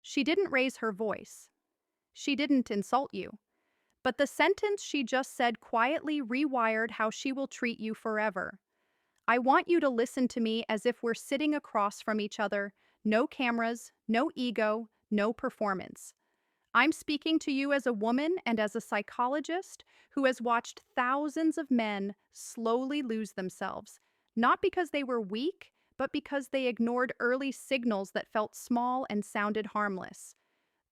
She didn't raise her voice. She didn't insult you. But the sentence she just said quietly rewired how she will treat you forever. I want you to listen to me as if we're sitting across from each other. No cameras, no ego, no performance. I'm speaking to you as a woman and as a psychologist who has watched thousands of men slowly lose themselves, not because they were weak, but because they ignored early signals that felt small and sounded harmless.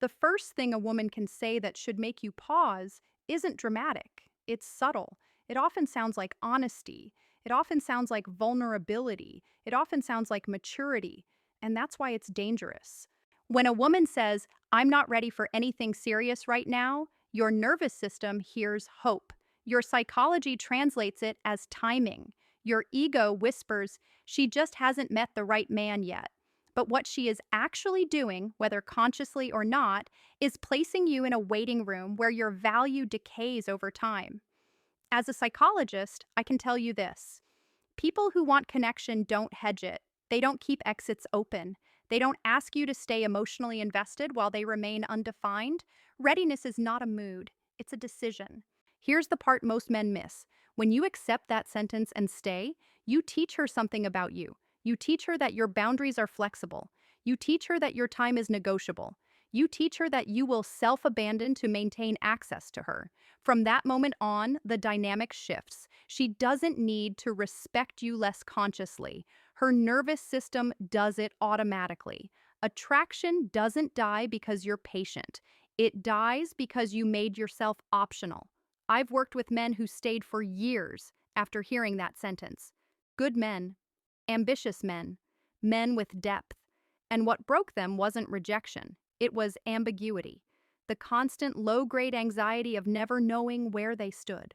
The first thing a woman can say that should make you pause isn't dramatic. It's subtle. It often sounds like honesty. It often sounds like vulnerability. It often sounds like maturity. And that's why it's dangerous. When a woman says, I'm not ready for anything serious right now, your nervous system hears hope. Your psychology translates it as timing. Your ego whispers, she just hasn't met the right man yet. But what she is actually doing, whether consciously or not, is placing you in a waiting room where your value decays over time. As a psychologist, I can tell you this. People who want connection don't hedge it. They don't keep exits open. They don't ask you to stay emotionally invested while they remain undefined. Readiness is not a mood, it's a decision. Here's the part most men miss. When you accept that sentence and stay, you teach her something about you. You teach her that your boundaries are flexible. You teach her that your time is negotiable. You teach her that you will self abandon to maintain access to her. From that moment on, the dynamic shifts. She doesn't need to respect you less consciously. Her nervous system does it automatically. Attraction doesn't die because you're patient. It dies because you made yourself optional. I've worked with men who stayed for years after hearing that sentence. Good men, ambitious men, men with depth. And what broke them wasn't rejection, it was ambiguity, the constant low-grade anxiety of never knowing where they stood.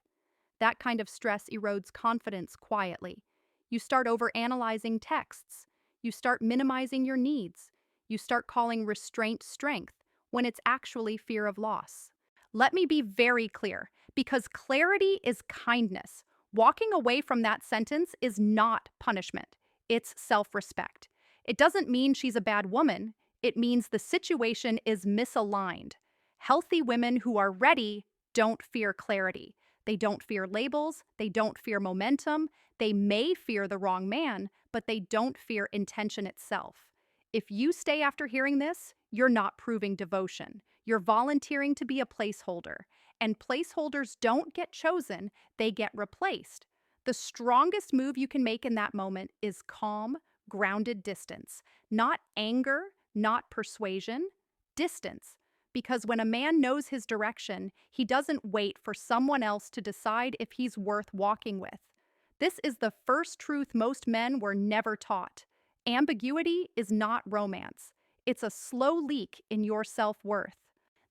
That kind of stress erodes confidence quietly. You start overanalyzing texts. You start minimizing your needs. You start calling restraint strength when it's actually fear of loss. Let me be very clear, because clarity is kindness. Walking away from that sentence is not punishment. It's self-respect. It doesn't mean she's a bad woman. It means the situation is misaligned. Healthy women who are ready don't fear clarity. They don't fear labels. They don't fear momentum. They may fear the wrong man, but they don't fear intention itself. If you stay after hearing this, you're not proving devotion. You're volunteering to be a placeholder. And placeholders don't get chosen, they get replaced. The strongest move you can make in that moment is calm, grounded distance. Not anger, not persuasion, distance. Because when a man knows his direction, he doesn't wait for someone else to decide if he's worth walking with. This is the first truth most men were never taught. Ambiguity is not romance. It's a slow leak in your self-worth.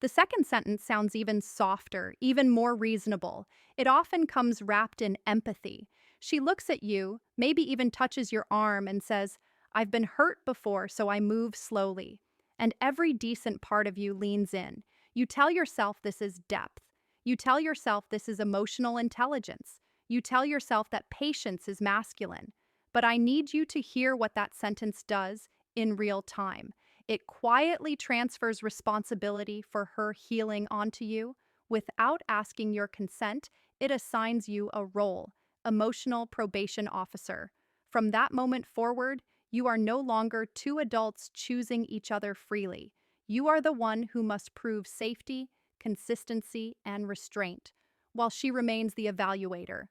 The second sentence sounds even softer, even more reasonable. It often comes wrapped in empathy. She looks at you, maybe even touches your arm and says, I've been hurt before, so I move slowly. And every decent part of you leans in. You tell yourself this is depth. You tell yourself this is emotional intelligence. You tell yourself that patience is masculine. But I need you to hear what that sentence does in real time. It quietly transfers responsibility for her healing onto you. Without asking your consent, it assigns you a role, emotional probation officer. From that moment forward, you are no longer two adults choosing each other freely. You are the one who must prove safety, consistency, and restraint, while she remains the evaluator.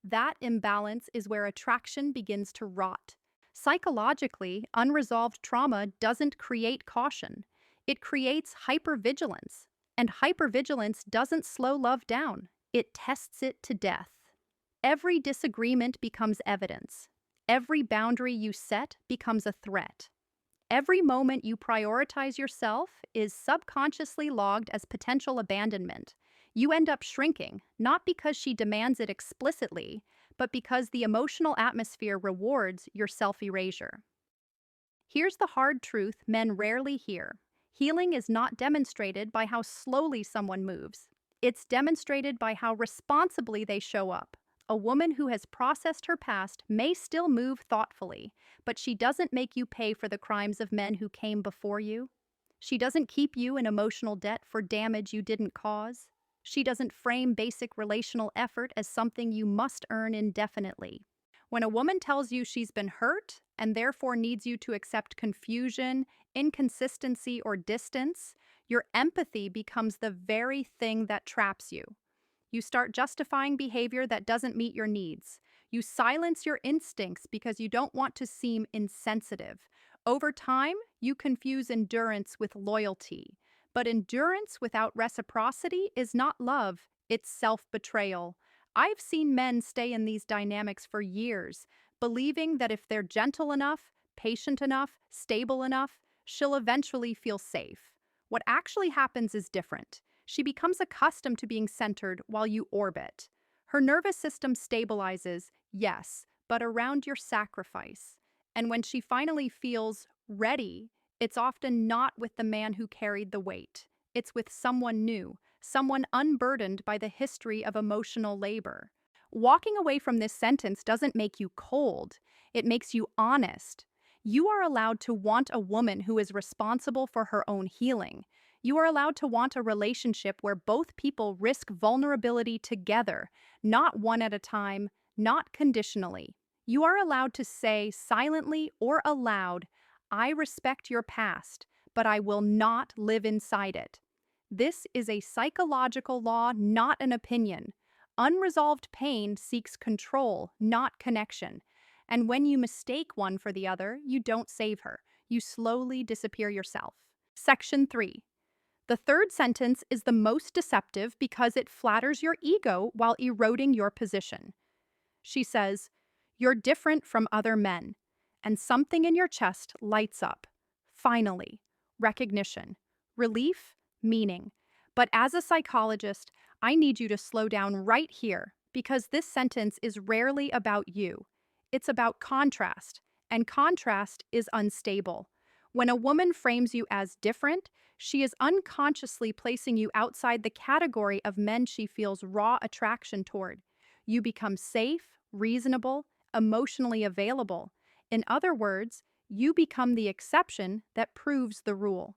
That imbalance is where attraction begins to rot. Psychologically, unresolved trauma doesn't create caution. It creates hypervigilance. And hypervigilance doesn't slow love down. It tests it to death. Every disagreement becomes evidence. Every boundary you set becomes a threat. Every moment you prioritize yourself is subconsciously logged as potential abandonment. You end up shrinking, not because she demands it explicitly, but because the emotional atmosphere rewards your self-erasure. Here's the hard truth men rarely hear. Healing is not demonstrated by how slowly someone moves. It's demonstrated by how responsibly they show up. A woman who has processed her past may still move thoughtfully, but she doesn't make you pay for the crimes of men who came before you. She doesn't keep you in emotional debt for damage you didn't cause. She doesn't frame basic relational effort as something you must earn indefinitely. When a woman tells you she's been hurt and therefore needs you to accept confusion, inconsistency, or distance, your empathy becomes the very thing that traps you. You start justifying behavior that doesn't meet your needs. You silence your instincts because you don't want to seem insensitive. Over time, you confuse endurance with loyalty. But endurance without reciprocity is not love, it's self betrayal. I've seen men stay in these dynamics for years, believing that if they're gentle enough, patient enough, stable enough, she'll eventually feel safe. What actually happens is different. She becomes accustomed to being centered while you orbit. Her nervous system stabilizes, yes, but around your sacrifice. And when she finally feels ready, it's often not with the man who carried the weight. It's with someone new, someone unburdened by the history of emotional labor. Walking away from this sentence doesn't make you cold, it makes you honest. You are allowed to want a woman who is responsible for her own healing. You are allowed to want a relationship where both people risk vulnerability together, not one at a time, not conditionally. You are allowed to say silently or aloud, I respect your past, but I will not live inside it. This is a psychological law, not an opinion. Unresolved pain seeks control, not connection. And when you mistake one for the other, you don't save her. You slowly disappear yourself. Section 3. The third sentence is the most deceptive because it flatters your ego while eroding your position. She says, You're different from other men. And something in your chest lights up. Finally, recognition, relief, meaning. But as a psychologist, I need you to slow down right here because this sentence is rarely about you. It's about contrast, and contrast is unstable. When a woman frames you as different, she is unconsciously placing you outside the category of men she feels raw attraction toward. You become safe, reasonable, emotionally available. In other words, you become the exception that proves the rule.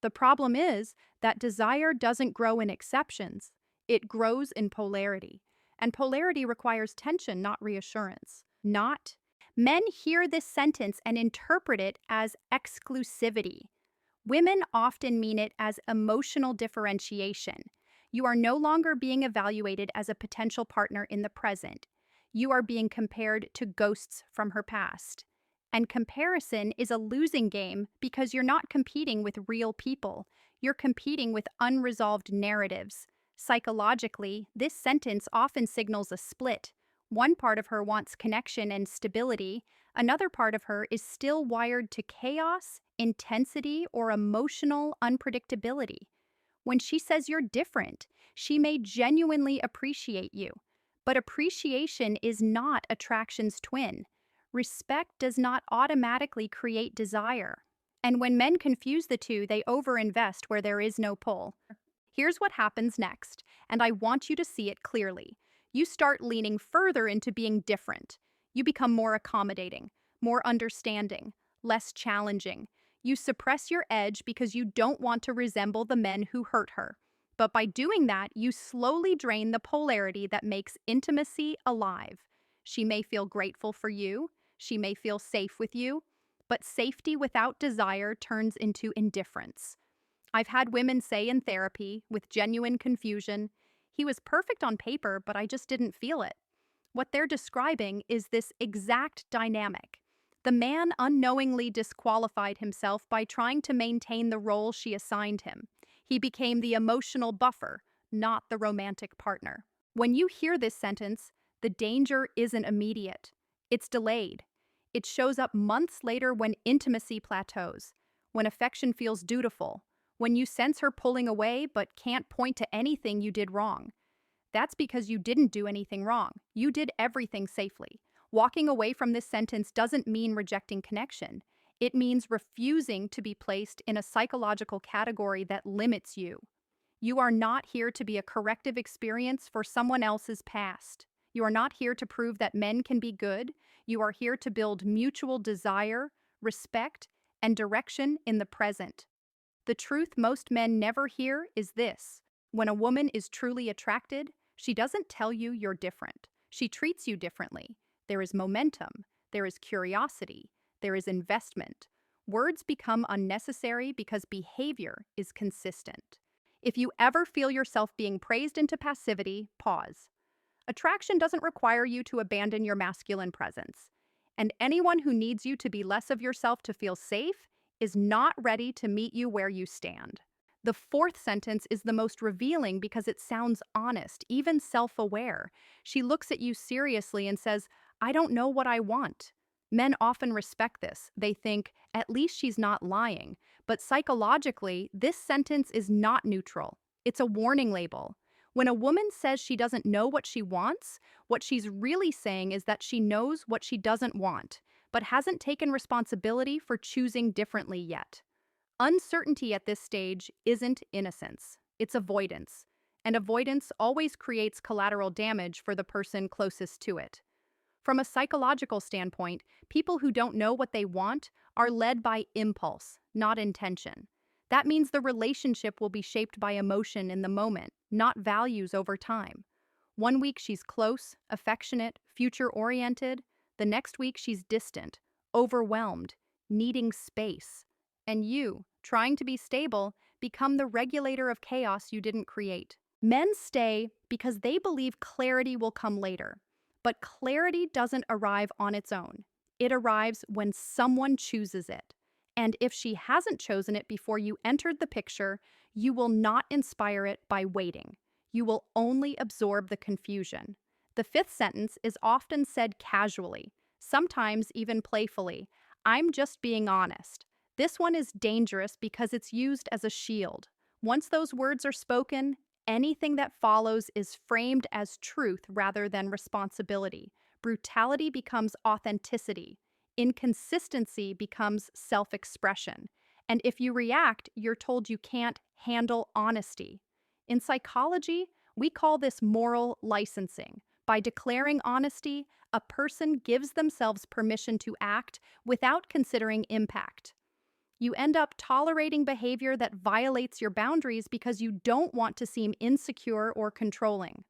The problem is that desire doesn't grow in exceptions, it grows in polarity. And polarity requires tension, not reassurance. Not. Men hear this sentence and interpret it as exclusivity. Women often mean it as emotional differentiation. You are no longer being evaluated as a potential partner in the present. You are being compared to ghosts from her past. And comparison is a losing game because you're not competing with real people. You're competing with unresolved narratives. Psychologically, this sentence often signals a split. One part of her wants connection and stability. Another part of her is still wired to chaos, intensity, or emotional unpredictability. When she says you're different, she may genuinely appreciate you. But appreciation is not attraction's twin. Respect does not automatically create desire. And when men confuse the two, they overinvest where there is no pull. Here's what happens next, and I want you to see it clearly. You start leaning further into being different. You become more accommodating, more understanding, less challenging. You suppress your edge because you don't want to resemble the men who hurt her. But by doing that, you slowly drain the polarity that makes intimacy alive. She may feel grateful for you, she may feel safe with you, but safety without desire turns into indifference. I've had women say in therapy, with genuine confusion, he was perfect on paper, but I just didn't feel it. What they're describing is this exact dynamic. The man unknowingly disqualified himself by trying to maintain the role she assigned him. He became the emotional buffer, not the romantic partner. When you hear this sentence, the danger isn't immediate. It's delayed. It shows up months later when intimacy plateaus, when affection feels dutiful, when you sense her pulling away but can't point to anything you did wrong. That's because you didn't do anything wrong. You did everything safely. Walking away from this sentence doesn't mean rejecting connection. It means refusing to be placed in a psychological category that limits you. You are not here to be a corrective experience for someone else's past. You are not here to prove that men can be good. You are here to build mutual desire, respect, and direction in the present. The truth most men never hear is this: when a woman is truly attracted, she doesn't tell you you're different. She treats you differently. There is momentum, there is curiosity, there is investment. Words become unnecessary because behavior is consistent. If you ever feel yourself being praised into passivity, pause. Attraction doesn't require you to abandon your masculine presence. And anyone who needs you to be less of yourself to feel safe is not ready to meet you where you stand. The fourth sentence is the most revealing because it sounds honest, even self-aware. She looks at you seriously and says, "I don't know what I want." Men often respect this. They think, at least she's not lying. But psychologically, this sentence is not neutral. It's a warning label. When a woman says she doesn't know what she wants, what she's really saying is that she knows what she doesn't want, but hasn't taken responsibility for choosing differently yet. Uncertainty at this stage isn't innocence, it's avoidance. And avoidance always creates collateral damage for the person closest to it. From a psychological standpoint, people who don't know what they want are led by impulse, not intention. That means the relationship will be shaped by emotion in the moment, not values over time. One week she's close, affectionate, future-oriented. The next week she's distant, overwhelmed, needing space. And you, trying to be stable, become the regulator of chaos you didn't create. Men stay because they believe clarity will come later. But clarity doesn't arrive on its own. It arrives when someone chooses it. And if she hasn't chosen it before you entered the picture, you will not inspire it by waiting. You will only absorb the confusion. The fifth sentence is often said casually, sometimes even playfully. "I'm just being honest." This one is dangerous because it's used as a shield. Once those words are spoken, anything that follows is framed as truth rather than responsibility. Brutality becomes authenticity. Inconsistency becomes self-expression. And if you react, you're told you can't handle honesty. In psychology, we call this moral licensing. By declaring honesty, a person gives themselves permission to act without considering impact. You end up tolerating behavior that violates your boundaries because you don't want to seem insecure or controlling.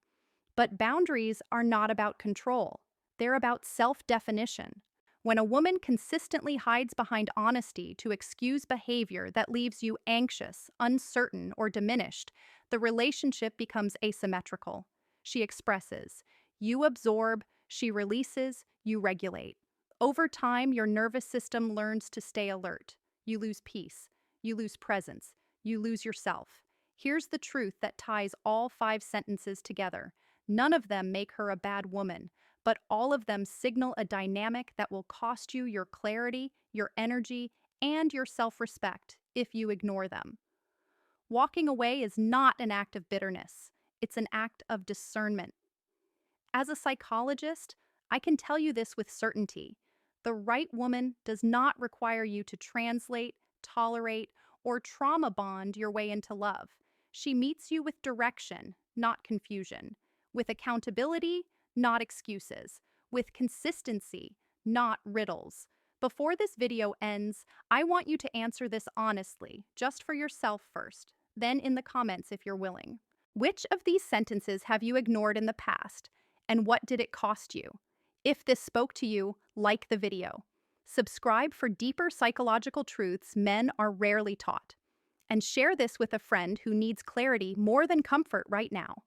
But boundaries are not about control. They're about self-definition. When a woman consistently hides behind honesty to excuse behavior that leaves you anxious, uncertain, or diminished, the relationship becomes asymmetrical. She expresses, you absorb, she releases, you regulate. Over time, your nervous system learns to stay alert. You lose peace, you lose presence, you lose yourself. Here's the truth that ties all 5 sentences together. None of them make her a bad woman, but all of them signal a dynamic that will cost you your clarity, your energy, and your self-respect if you ignore them. Walking away is not an act of bitterness. It's an act of discernment. As a psychologist, I can tell you this with certainty. The right woman does not require you to translate, tolerate, or trauma bond your way into love. She meets you with direction, not confusion, with accountability, not excuses, with consistency, not riddles. Before this video ends, I want you to answer this honestly, just for yourself first, then in the comments if you're willing. Which of these sentences have you ignored in the past, and what did it cost you? If this spoke to you, like the video. Subscribe for deeper psychological truths men are rarely taught. And share this with a friend who needs clarity more than comfort right now.